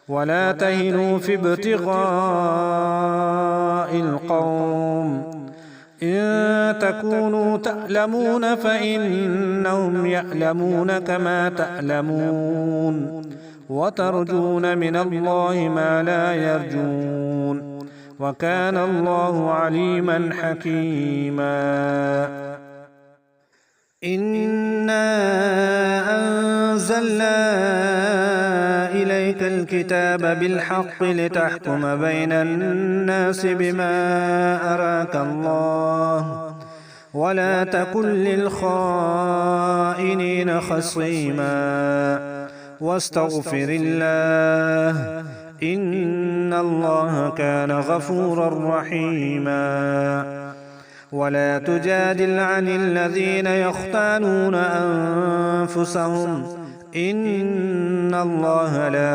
ولا تهنوا في ابتغاء القوم، إن تكونوا تألمون فإنهم يألمون كما تألمون، وترجون من الله ما لا يرجون، وكان الله عليما حكيما. إنا أنزلنا إليك الكتاب بالحق لتحكم بين الناس بما أراك الله، ولا تكن للخائنين خصيما، واستغفر الله إن الله كان غفورا رحيما. ولا تجادل عن الذين يختانون أنفسهم، إن الله لا